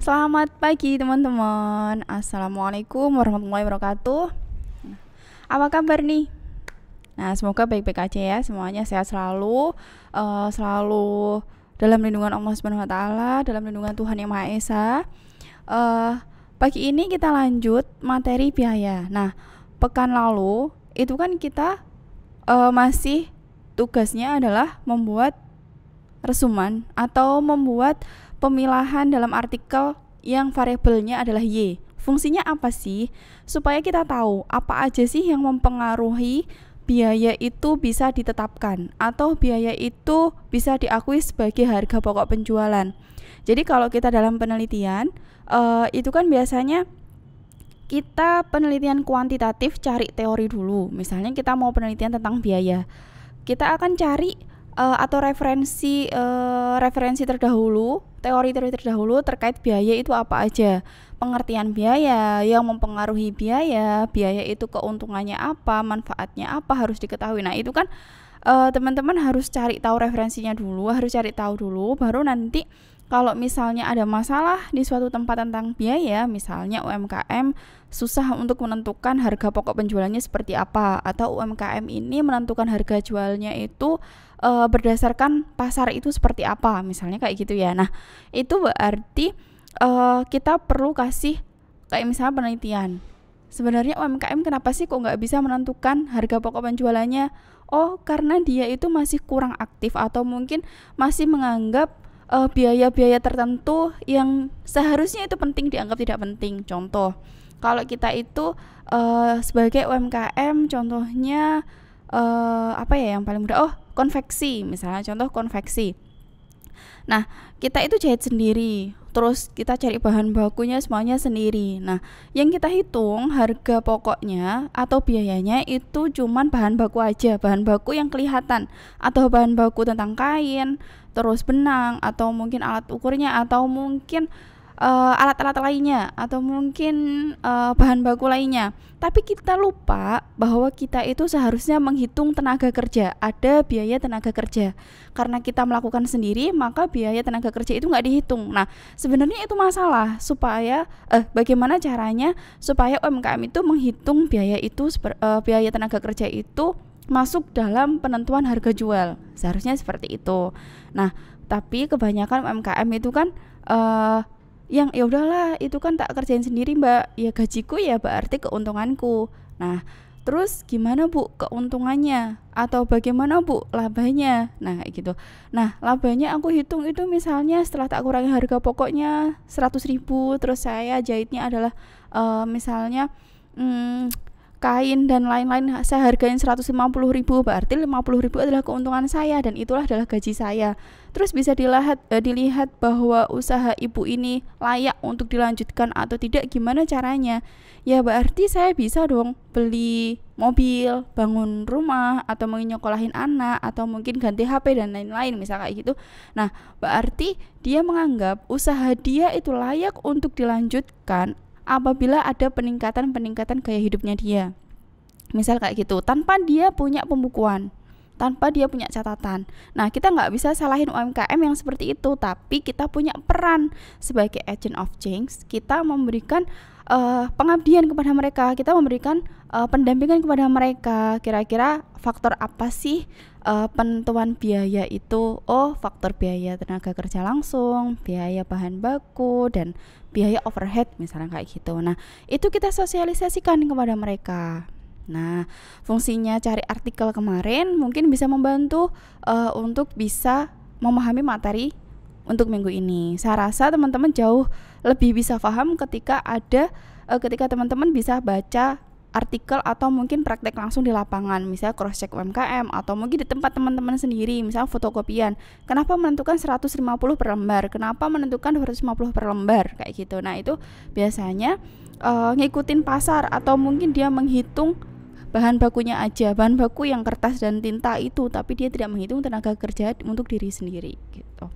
Selamat pagi teman-teman. Assalamualaikum warahmatullahi wabarakatuh. Apa kabar nih? Nah, semoga baik-baik aja ya, semuanya sehat selalu, selalu dalam lindungan Allah Subhanahu Wa Taala, dalam lindungan Tuhan Yang Maha Esa. Pagi ini kita lanjut materi biaya. Nah, pekan lalu itu kan kita masih tugasnya adalah membuat resuman atau membuat pemilahan dalam artikel yang variabelnya adalah Y. Fungsinya apa sih? Supaya kita tahu apa aja sih yang mempengaruhi biaya itu bisa ditetapkan atau biaya itu bisa diakui sebagai harga pokok penjualan. Jadi kalau kita dalam penelitian itu kan biasanya kita penelitian kuantitatif cari teori dulu. Misalnya kita mau penelitian tentang biaya, kita akan cari atau referensi terdahulu, teori-teori terdahulu terkait biaya itu apa aja, pengertian biaya, yang mempengaruhi biaya itu keuntungannya apa, manfaatnya apa, harus diketahui. Nah itu kan teman-teman harus cari tahu referensinya dulu, harus cari tahu dulu, baru nanti kalau misalnya ada masalah di suatu tempat tentang biaya, misalnya UMKM susah untuk menentukan harga pokok penjualannya seperti apa, atau UMKM ini menentukan harga jualnya itu berdasarkan pasar itu seperti apa, misalnya kayak gitu ya. Nah itu berarti kita perlu kasih kayak misalnya penelitian. Sebenarnya UMKM kenapa sih kok nggak bisa menentukan harga pokok penjualannya? Oh, karena dia itu masih kurang aktif atau mungkin masih menganggap biaya-biaya tertentu yang seharusnya itu penting dianggap tidak penting. Contoh, kalau kita itu sebagai UMKM, contohnya apa ya yang paling mudah? Oh, konveksi, misalnya contoh konveksi. Nah, kita itu jahit sendiri, terus kita cari bahan bakunya semuanya sendiri. Nah, yang kita hitung harga pokoknya atau biayanya itu cuman bahan baku aja, bahan baku yang kelihatan, atau bahan baku tentang kain, terus benang, atau mungkin alat ukurnya, atau mungkin alat-alat lainnya, atau mungkin bahan baku lainnya. Tapi kita lupa bahwa kita itu seharusnya menghitung tenaga kerja, ada biaya tenaga kerja. Karena kita melakukan sendiri, maka biaya tenaga kerja itu nggak dihitung. Nah, sebenarnya itu masalah. Supaya bagaimana caranya supaya UMKM itu menghitung biaya itu, biaya tenaga kerja itu masuk dalam penentuan harga jual. Seharusnya seperti itu. Nah, tapi kebanyakan UMKM itu kan yang ya udahlah itu kan tak kerjain sendiri mbak, ya gajiku ya berarti keuntunganku. Nah terus gimana bu keuntungannya, atau bagaimana bu labanya? Nah kayak gitu. Nah labanya aku hitung itu misalnya setelah tak kurangi harga pokoknya 100.000, terus saya jahitnya adalah misalnya kain dan lain-lain saya hargain 150.000, berarti 50.000 adalah keuntungan saya dan itulah adalah gaji saya. Terus bisa dilihat bahwa usaha ibu ini layak untuk dilanjutkan atau tidak, gimana caranya? Ya berarti saya bisa dong beli mobil, bangun rumah, atau mungkin nyekolahin anak, atau mungkin ganti HP dan lain-lain, misal kayak gitu. Nah berarti dia menganggap usaha dia itu layak untuk dilanjutkan apabila ada peningkatan gaya hidupnya dia, misal kayak gitu, tanpa dia punya pembukuan, tanpa dia punya catatan. Nah kita nggak bisa salahin UMKM yang seperti itu, tapi kita punya peran sebagai agent of change. Kita memberikan pengabdian kepada mereka, kita memberikan pendampingan kepada mereka. Kira-kira faktor apa sih penentuan biaya itu? Oh, faktor biaya tenaga kerja langsung, biaya bahan baku, dan biaya overhead, misalnya kayak gitu. Nah itu kita sosialisasikan kepada mereka. Nah fungsinya cari artikel kemarin mungkin bisa membantu untuk bisa memahami materi untuk minggu ini. Saya rasa teman-teman jauh lebih bisa paham ketika teman-teman bisa baca artikel atau mungkin praktek langsung di lapangan, misal cross check UMKM, atau mungkin di tempat teman-teman sendiri, misal fotokopian. Kenapa menentukan 150 per lembar? Kenapa menentukan 250 per lembar? Kayak gitu. Nah itu biasanya ngikutin pasar, atau mungkin dia menghitung bahan bakunya aja, bahan baku yang kertas dan tinta itu, tapi dia tidak menghitung tenaga kerja untuk diri sendiri gitu.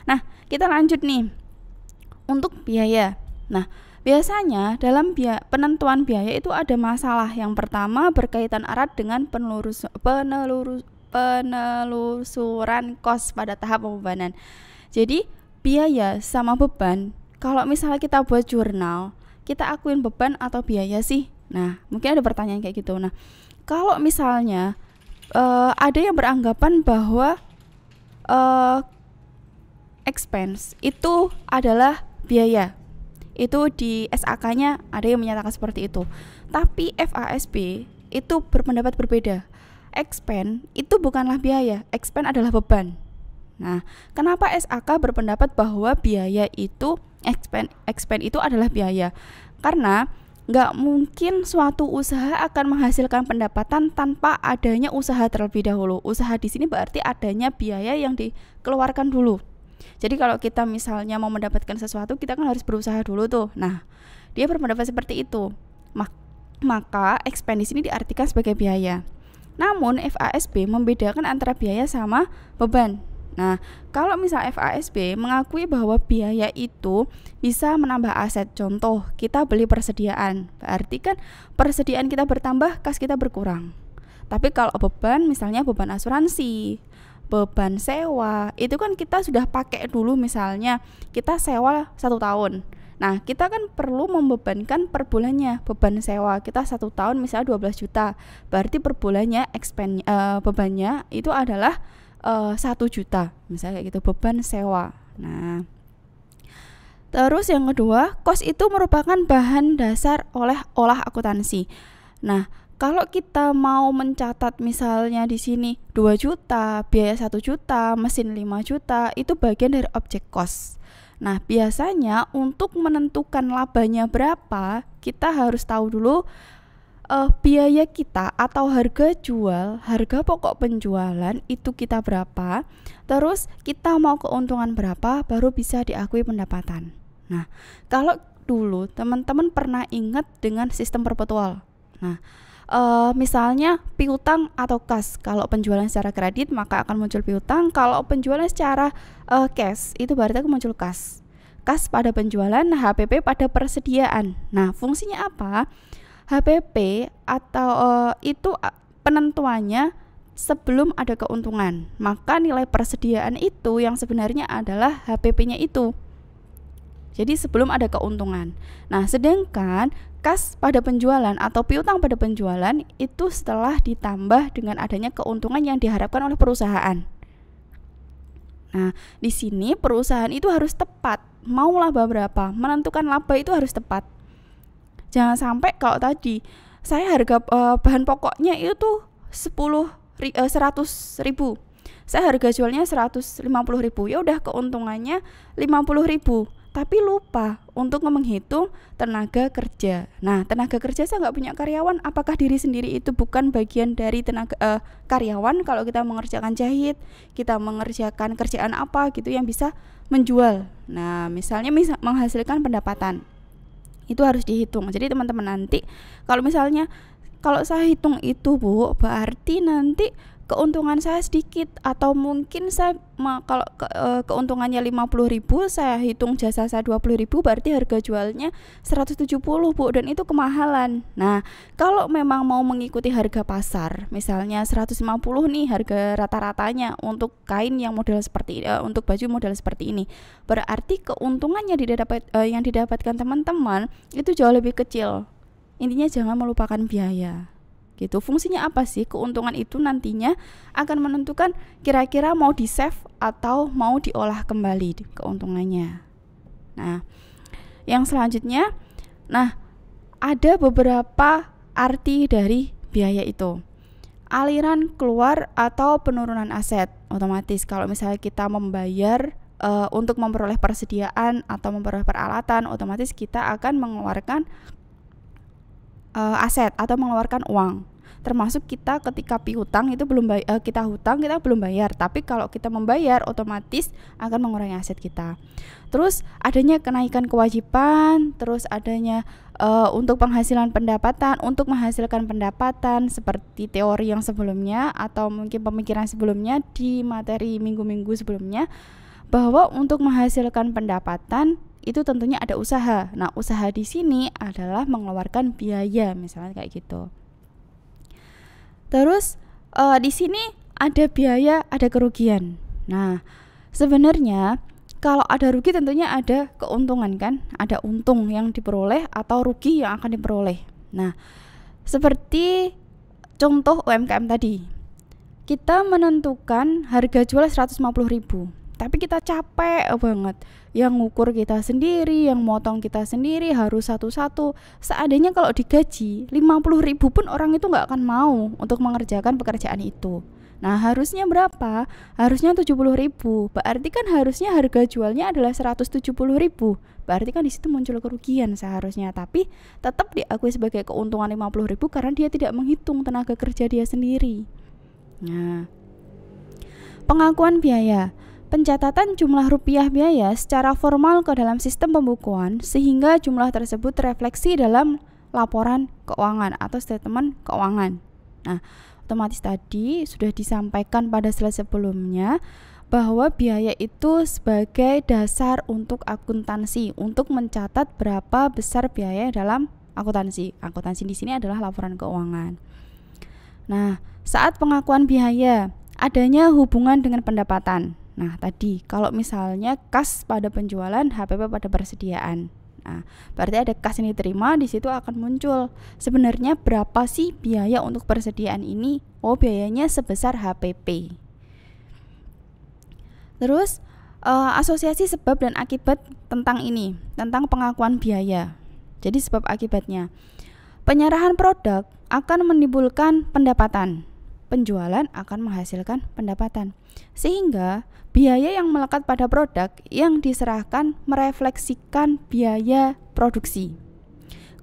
Nah kita lanjut nih untuk biaya. Nah biasanya dalam penentuan biaya itu ada masalah. Yang pertama berkaitan erat dengan penelusuran kos pada tahap pembebanan. Jadi biaya sama beban kalau misalnya kita buat jurnal, kita akuin beban atau biaya sih? Nah, mungkin ada pertanyaan kayak gitu. Nah, kalau misalnya ada yang beranggapan bahwa expense itu adalah biaya, itu di SAK-nya ada yang menyatakan seperti itu. Tapi FASB itu berpendapat berbeda. Expense itu bukanlah biaya, expense adalah beban. Nah, kenapa SAK berpendapat bahwa biaya itu expense itu adalah biaya? Karena nggak mungkin suatu usaha akan menghasilkan pendapatan tanpa adanya usaha terlebih dahulu. Usaha di sini berarti adanya biaya yang dikeluarkan dulu. Jadi kalau kita misalnya mau mendapatkan sesuatu, kita kan harus berusaha dulu tuh. Nah, dia berpendapat seperti itu. Maka expense di sini diartikan sebagai biaya. Namun FASB membedakan antara biaya sama beban. Nah, kalau misal FASB mengakui bahwa biaya itu bisa menambah aset. Contoh, kita beli persediaan, berarti kan persediaan kita bertambah, kas kita berkurang. Tapi kalau beban, misalnya beban asuransi, beban sewa, itu kan kita sudah pakai dulu, misalnya kita sewa 1 tahun. Nah, kita kan perlu membebankan per bulannya. Beban sewa kita 1 tahun misalnya 12 juta. Berarti per bulannya bebannya itu adalah 1 juta. Misalnya kayak gitu, beban sewa. Nah, terus yang kedua, kos itu merupakan bahan dasar olah akuntansi. Nah, kalau kita mau mencatat misalnya di sini 2 juta, biaya 1 juta, mesin 5 juta, itu bagian dari objek cost. Nah, biasanya untuk menentukan labanya berapa, kita harus tahu dulu biaya kita atau harga jual, harga pokok penjualan itu kita berapa, terus kita mau keuntungan berapa, baru bisa diakui pendapatan. Nah, kalau dulu teman-teman pernah ingat dengan sistem perpetual. Nah, misalnya piutang atau kas. Kalau penjualan secara kredit maka akan muncul piutang. Kalau penjualan secara cash itu berarti akan muncul kas. Kas pada penjualan, HPP pada persediaan. Nah, fungsinya apa? HPP atau itu penentuannya sebelum ada keuntungan. Maka nilai persediaan itu yang sebenarnya adalah HPP-nya itu. Jadi sebelum ada keuntungan. Nah, sedangkan kas pada penjualan atau piutang pada penjualan itu setelah ditambah dengan adanya keuntungan yang diharapkan oleh perusahaan. Nah, di sini perusahaan itu harus tepat. Mau laba berapa? Menentukan laba itu harus tepat. Jangan sampai kalau tadi saya harga bahan pokoknya itu 100 ribu. Saya harga jualnya 150 ribu. Ya udah keuntungannya 50 ribu. Tapi lupa untuk menghitung tenaga kerja. Nah, tenaga kerja saya nggak punya karyawan. Apakah diri sendiri itu bukan bagian dari tenaga karyawan? Kalau kita mengerjakan jahit, kita mengerjakan kerjaan apa gitu yang bisa menjual. Nah, misalnya menghasilkan pendapatan. Itu harus dihitung. Jadi teman-teman nanti kalau misalnya kalau saya hitung itu Bu, berarti nanti keuntungan saya sedikit, atau mungkin saya kalau keuntungannya 50 ribu, saya hitung jasa saya 20 ribu, berarti harga jualnya 170 Bu, dan itu kemahalan. Nah, kalau memang mau mengikuti harga pasar, misalnya 150 nih harga rata-ratanya untuk kain yang model seperti untuk baju model seperti ini, berarti keuntungannya yang didapatkan teman-teman itu jauh lebih kecil. Intinya jangan melupakan biaya. Gitu. Fungsinya apa sih? Keuntungan itu nantinya akan menentukan kira-kira mau di-save atau mau diolah kembali keuntungannya. Nah, yang selanjutnya, ada beberapa arti dari biaya itu. Aliran keluar atau penurunan aset. Otomatis kalau misalnya kita membayar untuk memperoleh persediaan atau memperoleh peralatan, otomatis kita akan mengeluarkan aset atau mengeluarkan uang. Termasuk kita ketika piutang itu kita belum bayar, tapi kalau kita membayar otomatis akan mengurangi aset kita. Terus adanya kenaikan kewajiban, terus adanya untuk penghasilan pendapatan, untuk menghasilkan pendapatan seperti teori yang sebelumnya atau mungkin pemikiran sebelumnya di materi minggu-minggu sebelumnya, bahwa untuk menghasilkan pendapatan itu tentunya ada usaha. Nah, usaha di sini adalah mengeluarkan biaya, misalnya kayak gitu. Terus di sini ada biaya, ada kerugian. Nah, sebenarnya Kalau ada rugi tentunya ada keuntungan kan, ada untung yang diperoleh atau rugi yang akan diperoleh. Nah, seperti contoh UMKM tadi, kita menentukan harga jual 150.000, tapi kita capek banget, yang ngukur kita sendiri, yang motong kita sendiri, harus satu-satu. Seandainya kalau digaji 50.000 pun orang itu nggak akan mau untuk mengerjakan pekerjaan itu. Nah, harusnya berapa? Harusnya 70.000. Berarti kan harusnya harga jualnya adalah 170.000. Berarti kan di situ muncul kerugian seharusnya, tapi tetap diakui sebagai keuntungan 50.000 karena dia tidak menghitung tenaga kerja dia sendiri. Nah, pengakuan biaya. Pencatatan jumlah rupiah biaya secara formal ke dalam sistem pembukuan sehingga jumlah tersebut terefleksi dalam laporan keuangan atau statement keuangan. Nah, otomatis tadi sudah disampaikan pada slide sebelumnya bahwa biaya itu sebagai dasar untuk akuntansi, untuk mencatat berapa besar biaya dalam akuntansi. Akuntansi di sini adalah laporan keuangan. Nah, saat pengakuan biaya, adanya hubungan dengan pendapatan. Nah, tadi kalau misalnya kas pada penjualan, HPP pada persediaan. Nah, berarti ada kas yang diterima, di situ akan muncul sebenarnya berapa sih biaya untuk persediaan ini? Oh, biayanya sebesar HPP. Terus asosiasi sebab dan akibat tentang ini, tentang pengakuan biaya. Jadi sebab akibatnya, penyerahan produk akan menimbulkan pendapatan, penjualan akan menghasilkan pendapatan, sehingga biaya yang melekat pada produk yang diserahkan merefleksikan biaya produksi.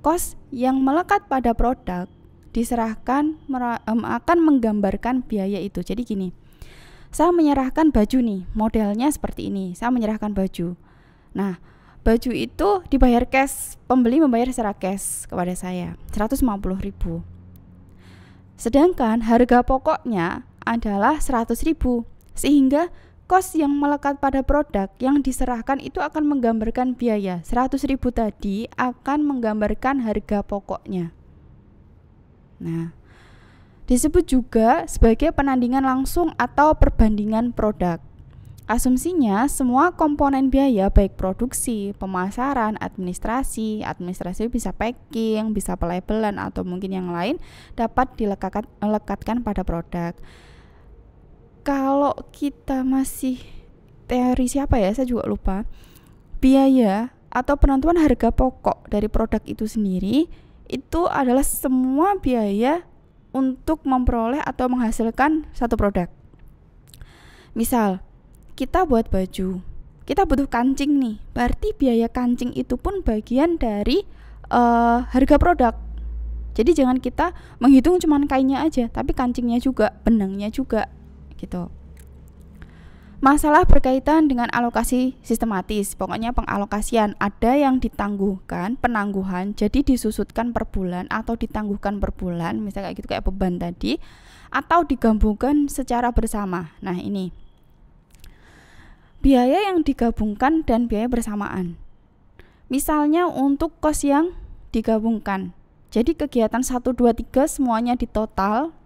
Kos yang melekat pada produk diserahkan akan menggambarkan biaya itu. Jadi gini, saya menyerahkan baju nih, modelnya seperti ini, saya menyerahkan baju. Nah, baju itu dibayar cash, pembeli membayar secara cash kepada saya 150.000. Sedangkan harga pokoknya adalah 100.000, sehingga kos yang melekat pada produk yang diserahkan itu akan menggambarkan biaya 100.000 tadi akan menggambarkan harga pokoknya. Nah, disebut juga sebagai penandingan langsung atau perbandingan produk. Asumsinya semua komponen biaya baik produksi, pemasaran, administrasi bisa packing, bisa pelabelan atau mungkin yang lain dapat dilekatkan pada produk. Kalau kita masih teori siapa ya, saya juga lupa. Biaya atau penentuan harga pokok dari produk itu sendiri itu adalah semua biaya untuk memperoleh atau menghasilkan satu produk. Misal, kita buat baju, kita butuh kancing nih, berarti biaya kancing itu pun bagian dari harga produk. Jadi jangan kita menghitung cuman kainnya aja, tapi kancingnya juga, benangnya juga gitu. Masalah berkaitan dengan alokasi sistematis, pokoknya pengalokasian, ada yang ditangguhkan, penangguhan, jadi disusutkan per bulan atau ditangguhkan per bulan, misalnya kayak gitu, kayak beban tadi, atau digabungkan secara bersama. Nah, ini biaya yang digabungkan dan biaya bersamaan. Misalnya untuk kos yang digabungkan, jadi kegiatan 1, 2, 3 semuanya ditotal,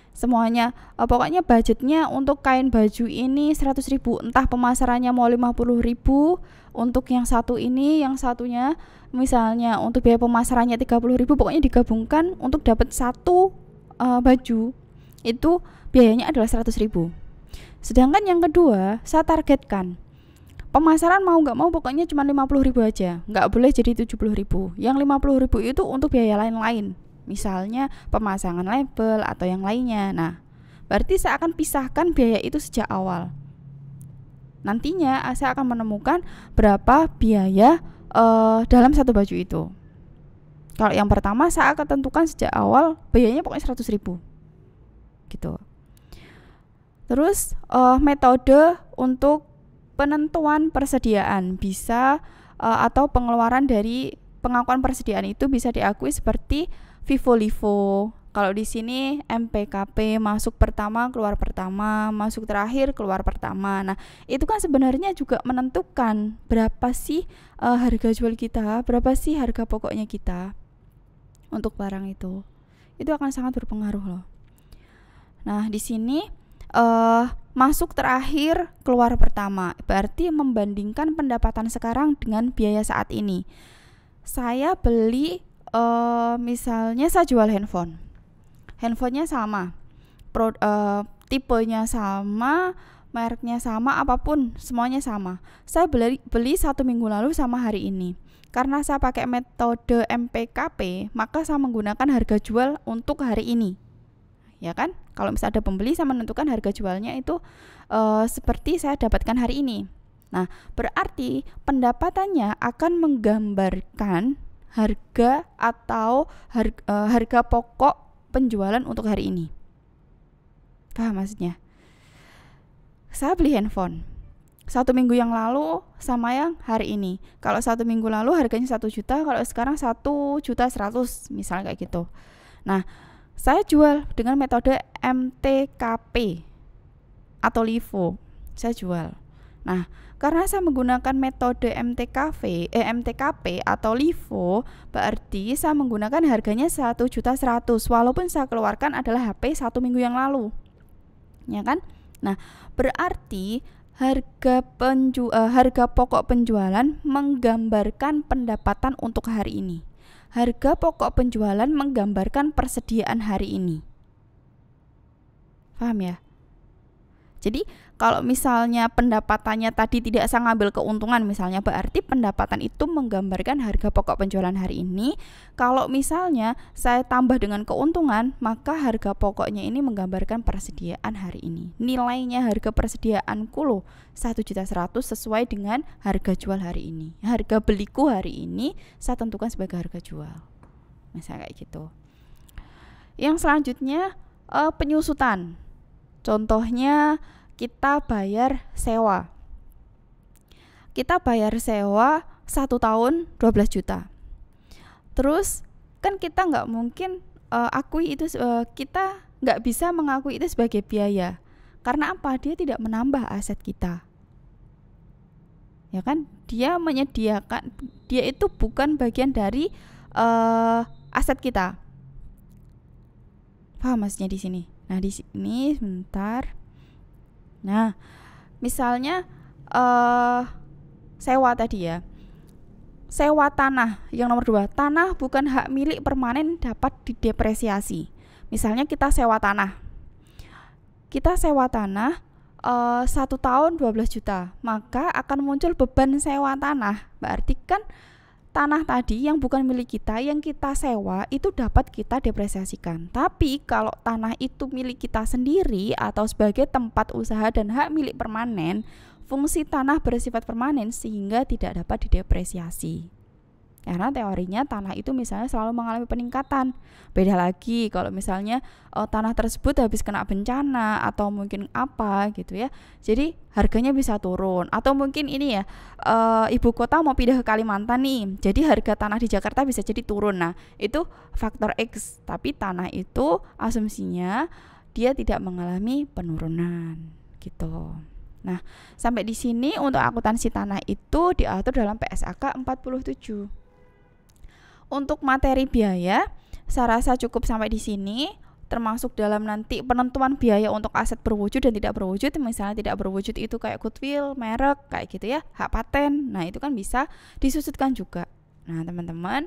semuanya pokoknya budgetnya untuk kain baju ini 100.000, entah pemasarannya mau 50.000 untuk yang satu ini, yang satunya misalnya untuk biaya pemasarannya 30.000, pokoknya digabungkan untuk dapat satu baju itu biayanya adalah 100.000. Sedangkan yang kedua saya targetkan pemasaran mau nggak mau pokoknya cuma 50.000 aja, nggak boleh jadi 70.000. Yang 50.000 itu untuk biaya lain-lain, misalnya pemasangan label atau yang lainnya. Nah, berarti saya akan pisahkan biaya itu sejak awal. Nantinya saya akan menemukan berapa biaya dalam satu baju itu. Kalau yang pertama saya akan tentukan sejak awal biayanya pokoknya 100.000 gitu. Terus metode untuk penentuan persediaan bisa atau pengeluaran dari pengakuan persediaan itu bisa diakui seperti FIFO-LIFO. Kalau di sini MPKP, masuk pertama, keluar pertama, masuk terakhir, keluar pertama. Nah, itu kan sebenarnya juga menentukan berapa sih harga jual kita, berapa sih harga pokoknya kita untuk barang itu. Itu akan sangat berpengaruh loh. Nah, di sini masuk terakhir, keluar pertama. Berarti membandingkan pendapatan sekarang dengan biaya saat ini. Saya beli misalnya saya jual handphone. Handphonenya sama. Tipenya sama, mereknya sama, apapun semuanya sama. Saya beli 1 minggu lalu sama hari ini. Karena saya pakai metode MPKP, maka saya menggunakan harga jual untuk hari ini. Ya kan? Kalau misalnya ada pembeli, saya menentukan harga jualnya itu seperti saya dapatkan hari ini. Nah, berarti pendapatannya akan menggambarkan harga atau harga pokok penjualan untuk hari ini. Paham maksudnya? Saya beli handphone 1 minggu yang lalu sama yang hari ini. Kalau 1 minggu lalu harganya 1 juta, kalau sekarang 1.100.000 misalnya kayak gitu. Nah, saya jual dengan metode MTKP atau LIFO. Saya jual. Nah, karena saya menggunakan metode MTKP atau LIFO, berarti saya menggunakan harganya 1.100.000 walaupun saya keluarkan adalah HP 1 minggu yang lalu. Ya kan? Nah, berarti harga pokok penjualan menggambarkan pendapatan untuk hari ini. Harga pokok penjualan menggambarkan persediaan hari ini. Paham ya? Jadi kalau misalnya pendapatannya tadi tidak saya ngambil keuntungan misalnya, berarti pendapatan itu menggambarkan harga pokok penjualan hari ini. Kalau misalnya saya tambah dengan keuntungan, maka harga pokoknya ini menggambarkan persediaan hari ini. Nilainya harga persediaanku loh 1.100.000 sesuai dengan harga jual hari ini. Harga beliku hari ini saya tentukan sebagai harga jual. Misalnya kayak gitu. Yang selanjutnya penyusutan. Contohnya kita bayar sewa. Kita bayar sewa 1 tahun 12 juta. Terus kan kita nggak mungkin kita nggak bisa mengakui itu sebagai biaya. Karena apa? Dia tidak menambah aset kita. Ya kan? Dia itu bukan bagian dari aset kita. Paham maksudnya di sini? Nah, di sini sebentar. Nah, misalnya sewa tadi ya. Sewa tanah yang nomor 2. Tanah bukan hak milik permanen, dapat didepresiasi. Misalnya kita sewa tanah. Kita sewa tanah 1 tahun 12 juta. Maka akan muncul beban sewa tanah. Berarti kan tanah tadi yang bukan milik kita, yang kita sewa itu dapat kita depresiasikan. Tapi kalau tanah itu milik kita sendiri atau sebagai tempat usaha dan hak milik permanen, fungsi tanah bersifat permanen sehingga tidak dapat didepresiasi. Karena teorinya tanah itu misalnya selalu mengalami peningkatan. Beda lagi kalau misalnya tanah tersebut habis kena bencana atau mungkin apa gitu ya. Jadi harganya bisa turun. Atau mungkin ini ya, ibu kota mau pindah ke Kalimantan nih. Jadi harga tanah di Jakarta bisa jadi turun. Nah, itu faktor X. Tapi tanah itu asumsinya dia tidak mengalami penurunan gitu. Nah, sampai di sini untuk akuntansi tanah itu diatur dalam PSAK 47. Untuk materi biaya, saya rasa cukup sampai di sini, termasuk dalam nanti penentuan biaya untuk aset berwujud dan tidak berwujud. Misalnya tidak berwujud itu kayak goodwill, merek, kayak gitu ya, hak paten. Nah, itu kan bisa disusutkan juga. Nah, teman-teman,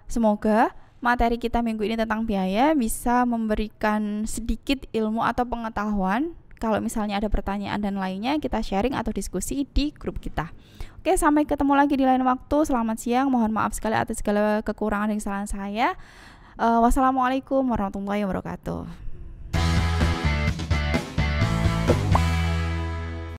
semoga materi kita minggu ini tentang biaya bisa memberikan sedikit ilmu atau pengetahuan. Kalau misalnya ada pertanyaan dan lainnya, kita sharing atau diskusi di grup kita. Oke, sampai ketemu lagi di lain waktu. Selamat siang, mohon maaf sekali atas segala kekurangan dan kesalahan saya. Wassalamualaikum warahmatullahi wabarakatuh.